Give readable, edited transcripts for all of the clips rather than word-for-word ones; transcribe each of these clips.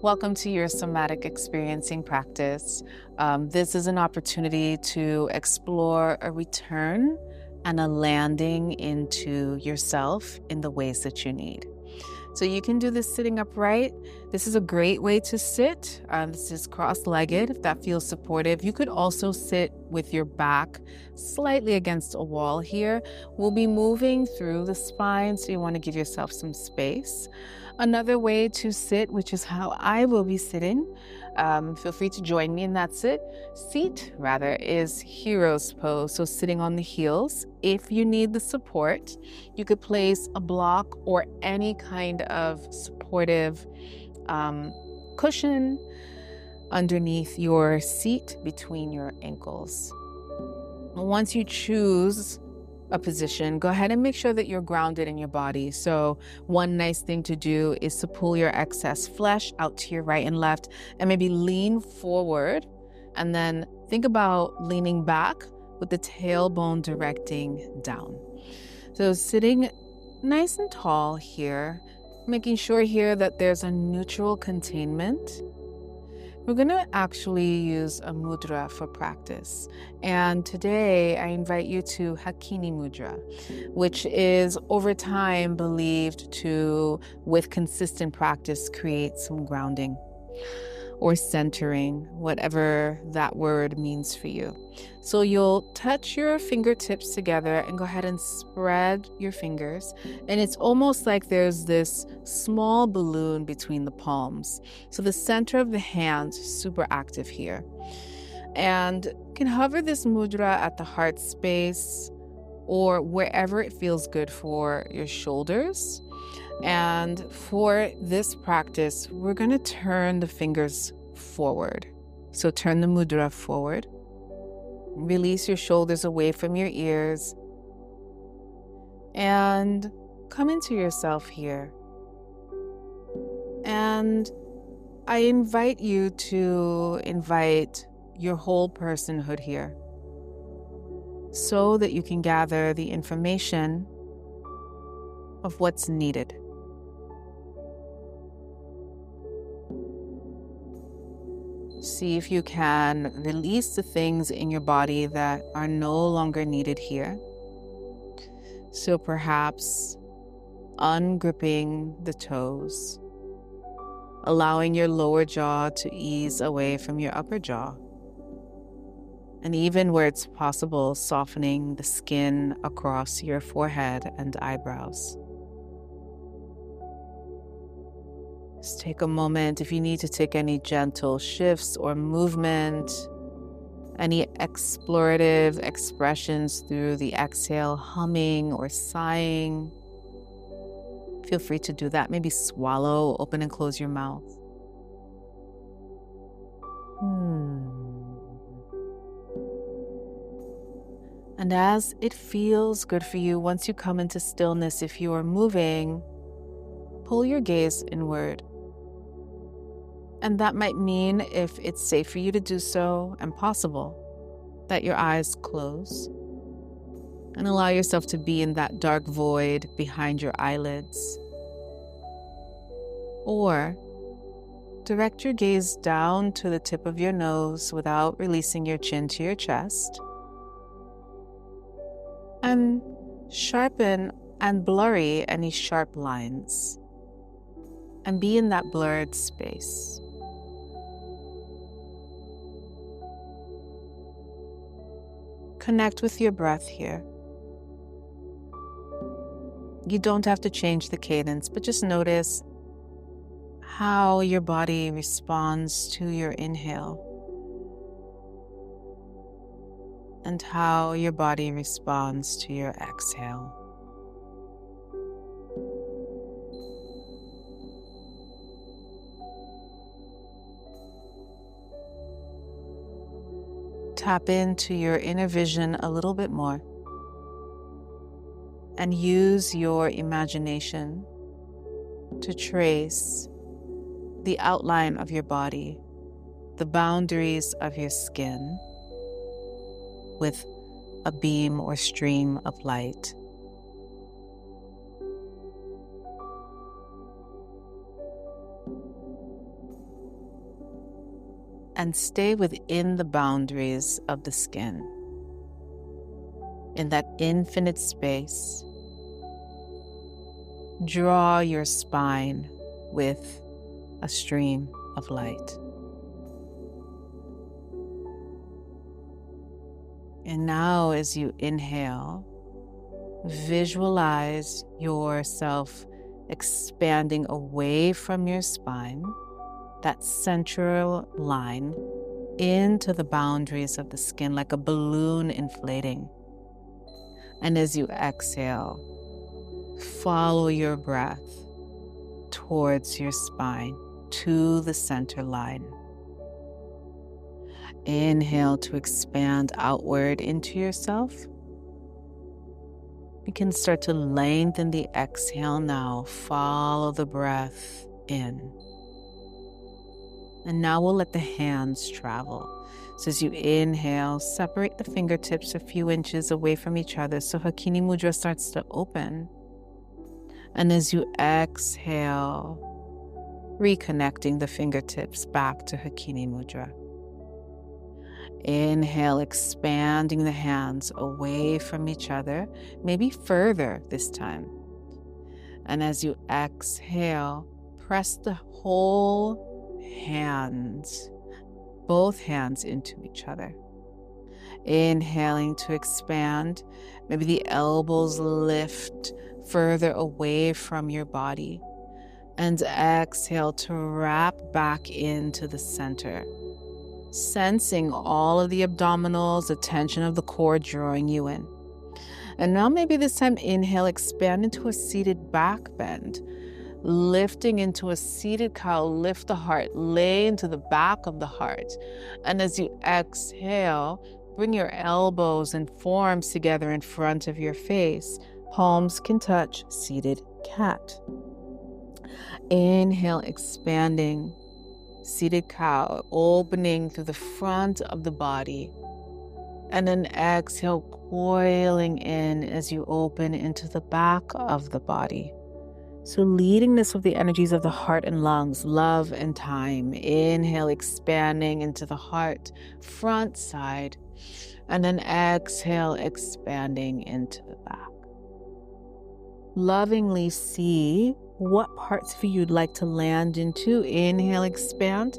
Welcome to your somatic experiencing practice. This is an opportunity to explore a return and a landing into yourself in the ways that you need. So you can do this sitting upright. This is a great way to sit. This is cross-legged if that feels supportive. You could also sit with your back slightly against a wall here. We'll be moving through the spine, so you want to give yourself some space. Another way to sit, which is how I will be sitting, feel free to join me in that seat rather, is hero's pose. So sitting on the heels. If you need the support, you could place a block or any kind of supportive cushion underneath your seat between your ankles. Once you choose a position, go ahead and make sure that you're grounded in your body. So one nice thing to do is to pull your excess flesh out to your right and left and maybe lean forward, and then think about leaning back with the tailbone directing down. So sitting nice and tall here, making sure here that there's a neutral containment. We're going to actually use a mudra for practice. And today I invite you to Hakini Mudra, which is over time believed to, with consistent practice, create some grounding or centering, whatever that word means for you. So you'll touch your fingertips together and go ahead and spread your fingers. And it's almost like there's this small balloon between the palms. So the center of the hand is super active here. And you can hover this mudra at the heart space or wherever it feels good for your shoulders. And for this practice, we're going to turn the fingers forward. So turn the mudra forward. Release your shoulders away from your ears. And come into yourself here. And I invite you to invite your whole personhood here so that you can gather the information of what's needed. See if you can release the things in your body that are no longer needed here. So perhaps ungripping the toes, allowing your lower jaw to ease away from your upper jaw. And even where it's possible, softening the skin across your forehead and eyebrows. Just take a moment if you need to take any gentle shifts or movement, any explorative expressions through the exhale, humming or sighing. Feel free to do that. Maybe swallow, open and close your mouth. And as it feels good for you, once you come into stillness, if you are moving, pull your gaze inward. And that might mean, if it's safe for you to do so and possible, that your eyes close and allow yourself to be in that dark void behind your eyelids. Or direct your gaze down to the tip of your nose without releasing your chin to your chest. And sharpen and blurry any sharp lines. And be in that blurred space. Connect with your breath here. You don't have to change the cadence, but just notice how your body responds to your inhale and how your body responds to your exhale. Tap into your inner vision a little bit more and use your imagination to trace the outline of your body, the boundaries of your skin with a beam or stream of light. and stay within the boundaries of the skin, in that infinite space. Draw your spine with a stream of light. And now, as you inhale, visualize yourself expanding away from your spine, that central line, into the boundaries of the skin like a balloon inflating. And as you exhale, follow your breath towards your spine to the center line. Inhale to expand outward into yourself. You can start to lengthen the exhale now. Follow the breath in. And now we'll let the hands travel. So as you inhale, separate the fingertips a few inches away from each other so Hakini Mudra starts to open. And as you exhale, reconnecting the fingertips back to Hakini Mudra. Inhale, expanding the hands away from each other, maybe further this time. And as you exhale, press the whole hands, both hands into each other. Inhaling to expand, maybe the elbows lift further away from your body. And exhale to wrap back into the center. Sensing all of the abdominals, the tension of the core drawing you in. And now maybe this time, inhale, expand into a seated back bend. Lifting into a seated cow, lift the heart, lay into the back of the heart. And as you exhale, bring your elbows and forearms together in front of your face. Palms can touch, seated cat. Inhale, expanding. Seated cow, opening through the front of the body. And then exhale, coiling in as you open into the back of the body. So leading this with the energies of the heart and lungs, love and time. Inhale, expanding into the heart, front side. And then exhale, expanding into the back. Lovingly see what parts of you you'd like to land into. Inhale, expand.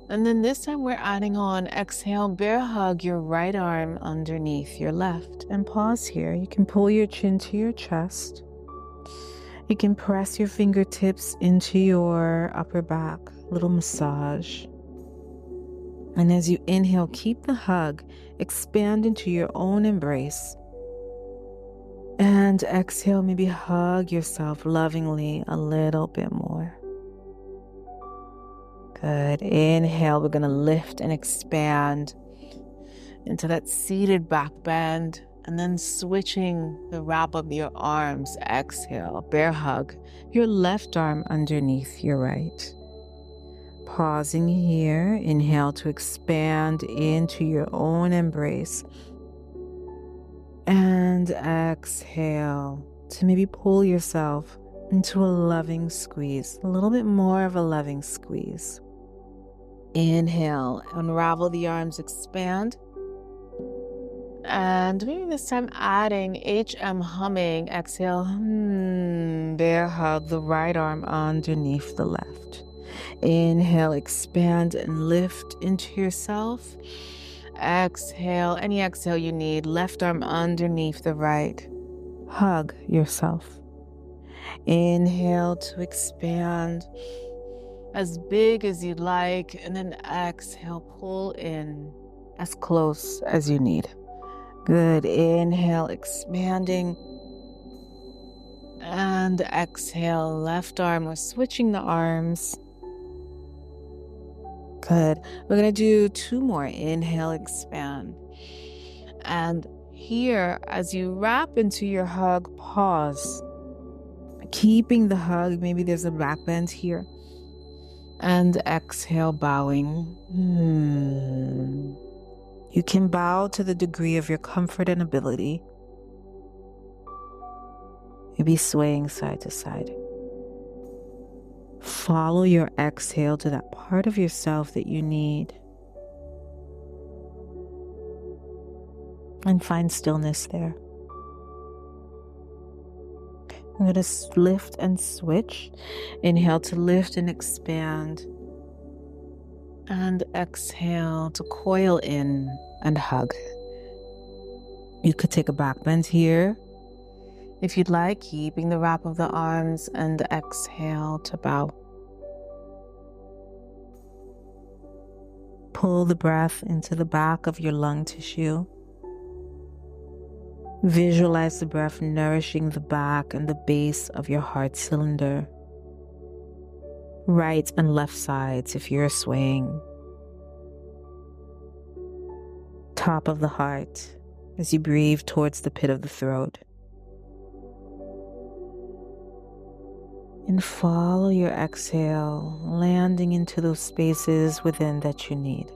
And then this time we're adding on, exhale, bear hug your right arm underneath your left. And pause here. You can pull your chin to your chest. You can press your fingertips into your upper back, little massage. And as you inhale, keep the hug, expand into your own embrace. And exhale, maybe hug yourself lovingly a little bit more. Good. Inhale, we're going to lift and expand into that seated back bend. And then switching the wrap of your arms. Exhale, bear hug your left arm underneath your right. Pausing here. Inhale to expand into your own embrace. And exhale to maybe pull yourself into a loving squeeze, a little bit more of a loving squeeze. Inhale, unravel the arms, expand. And maybe this time adding HM humming. Exhale, bear hug the right arm underneath the left. Inhale, expand and lift into yourself. Exhale, any exhale you need, left arm underneath the right. Hug yourself. Inhale to expand as big as you'd like, and then exhale, pull in as close as you need. Good. Inhale, expanding. And exhale, left arm. We're switching the arms. Good. We're going to do 2 more. Inhale, expand. And here, as you wrap into your hug, pause. Keeping the hug. Maybe there's a back bend here. And exhale, bowing. You can bow to the degree of your comfort and ability. Maybe swaying side to side. Follow your exhale to that part of yourself that you need. And find stillness there. I'm going to lift and switch. Inhale to lift and expand. And exhale to coil in and hug. You could take a back bend here if you'd like, keeping the wrap of the arms, and exhale to bow. Pull the breath into the back of your lung tissue. Visualize the breath nourishing the back and the base of your heart cylinder. Right and left sides if you're swaying. Top of the heart as you breathe towards the pit of the throat. And follow your exhale, landing into those spaces within that you need.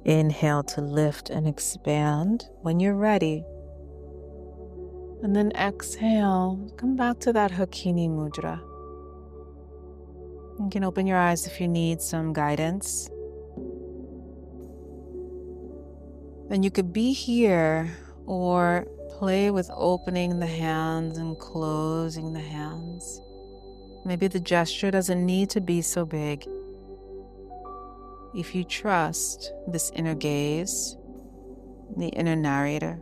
Inhale to lift and expand when you're ready. And then exhale, come back to that Hakini Mudra. You can open your eyes if you need some guidance. And you could be here or play with opening the hands and closing the hands. Maybe the gesture doesn't need to be so big. If you trust this inner gaze, the inner narrator.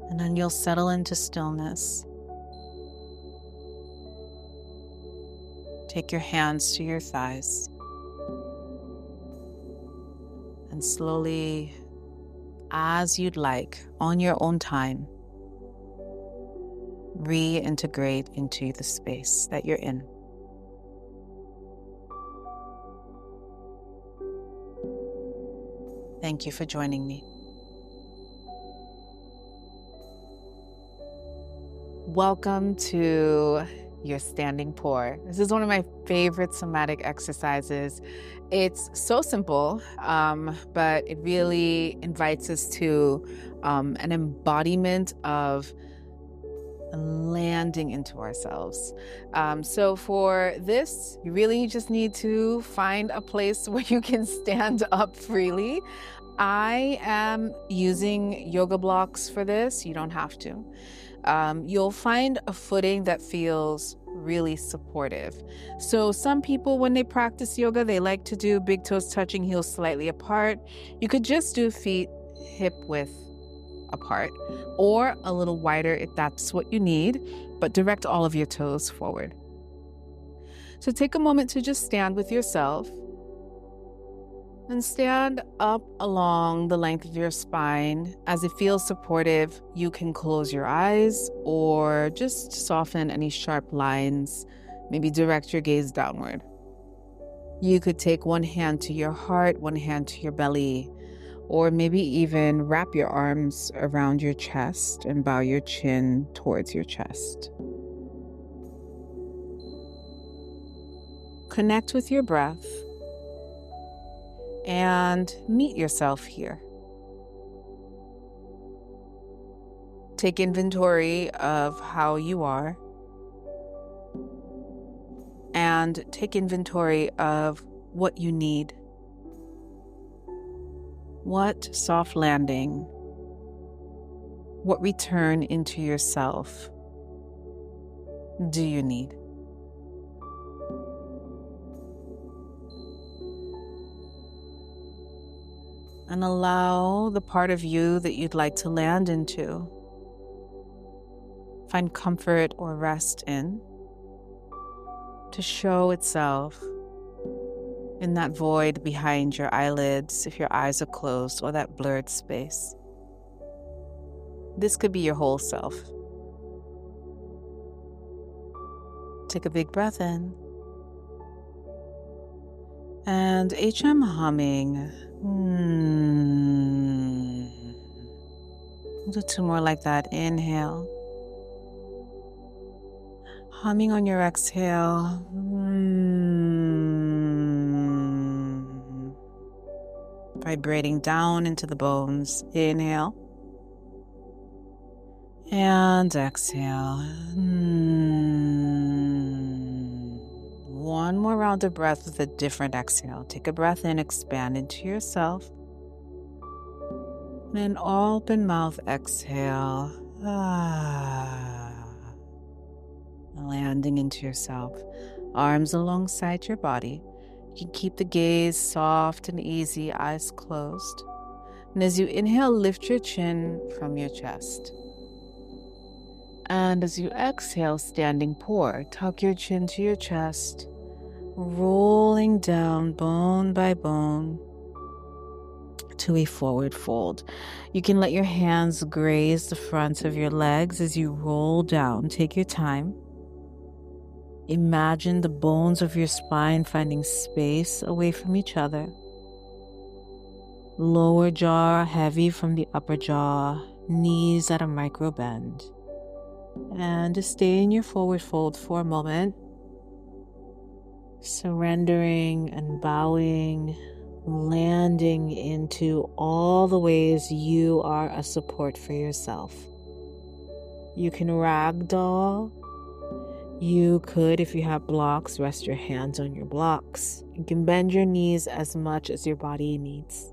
And then you'll settle into stillness. Take your hands to your thighs. And slowly, as you'd like, on your own time, reintegrate into the space that you're in. Thank you for joining me. Welcome to your standing pour. This is one of my favorite somatic exercises. It's so simple, but it really invites us to an embodiment of landing into ourselves. So for this, you really just need to find a place where you can stand up freely. I am using yoga blocks for this. You don't have to. You'll find a footing that feels really supportive. So some people, when they practice yoga, they like to do big toes touching, heels slightly apart. You could just do feet hip width apart or a little wider if that's what you need, but direct all of your toes forward. So take a moment to just stand with yourself and stand up along the length of your spine. As it feels supportive, you can close your eyes or just soften any sharp lines, maybe direct your gaze downward. You could take one hand to your heart, one hand to your belly, or maybe even wrap your arms around your chest and bow your chin towards your chest. Connect with your breath and meet yourself here. Take inventory of how you are and take inventory of what you need. What soft landing, what return into yourself do you need? And allow the part of you that you'd like to land into, find comfort or rest in, to show itself in that void behind your eyelids if your eyes are closed, or that blurred space. This could be your whole self. Take a big breath in. And HM humming. We'll do two more like that. Inhale. Humming on your exhale. Vibrating down into the bones. Inhale. And exhale. One more round of breath with a different exhale. Take a breath in, expand into yourself. And an open mouth exhale. Landing into yourself. Arms alongside your body. You can keep the gaze soft and easy, eyes closed. And as you inhale, lift your chin from your chest. And as you exhale, standing pour, tuck your chin to your chest, rolling down bone by bone to a forward fold. You can let your hands graze the fronts of your legs as you roll down. Take your time. Imagine the bones of your spine finding space away from each other. Lower jaw heavy from the upper jaw, knees at a micro bend. And just stay in your forward fold for a moment, surrendering and bowing, landing into all the ways you are a support for yourself. You can ragdoll. You could, if you have blocks, rest your hands on your blocks. You can bend your knees as much as your body needs.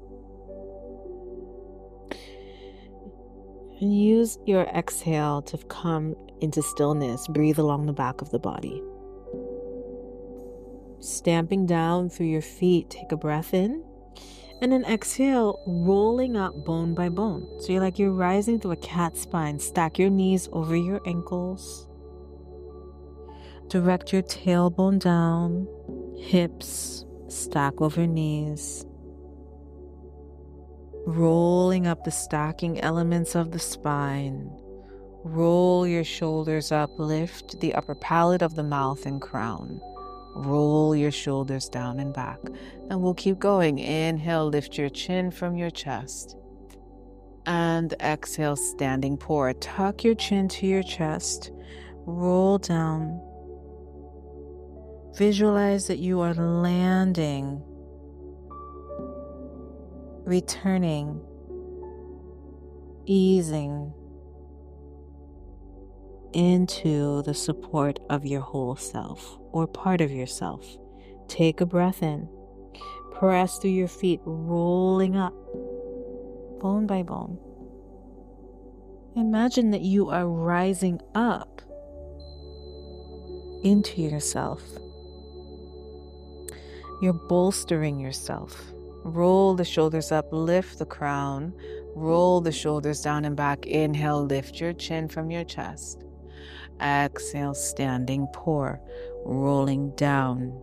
And use your exhale to come into stillness. Breathe along the back of the body. Stamping down through your feet, take a breath in. And then exhale, rolling up bone by bone. So you're rising through a cat spine. Stack your knees over your ankles. Direct your tailbone down, hips stack over knees. Rolling up the stacking elements of the spine. Roll your shoulders up, lift the upper palate of the mouth and crown. Roll your shoulders down and back. And we'll keep going. Inhale, lift your chin from your chest. And exhale, standing pour. Tuck your chin to your chest. Roll down. Visualize that you are landing, returning, easing into the support of your whole self or part of yourself. Take a breath in. Press through your feet, rolling up, bone by bone. Imagine that you are rising up into yourself. You're bolstering yourself. Roll the shoulders up, lift the crown, roll the shoulders down and back. Inhale, lift your chin from your chest. Exhale, standing pour, rolling down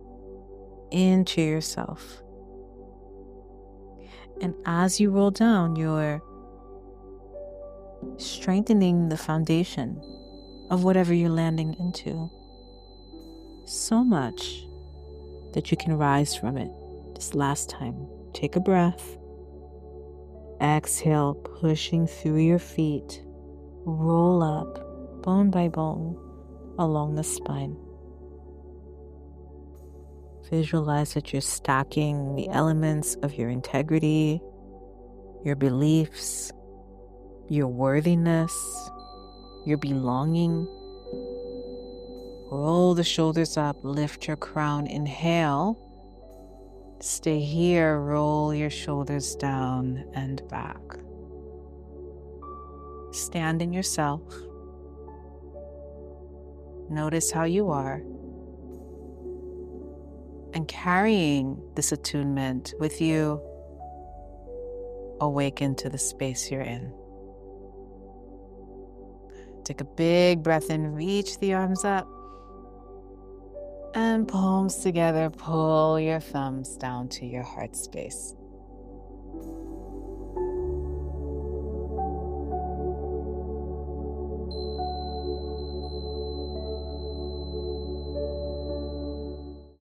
into yourself. And as you roll down, you're strengthening the foundation of whatever you're landing into so much that you can rise from it. This last time, take a breath. Exhale, pushing through your feet. Roll up, bone by bone, along the spine. Visualize that you're stacking the elements of your integrity, your beliefs, your worthiness, your belonging. Roll the shoulders up, lift your crown, inhale. Stay here, roll your shoulders down and back. Stand in yourself. Notice how you are. And carrying this attunement with you, awaken to the space you're in. Take a big breath in, reach the arms up. And palms together, pull your thumbs down to your heart space.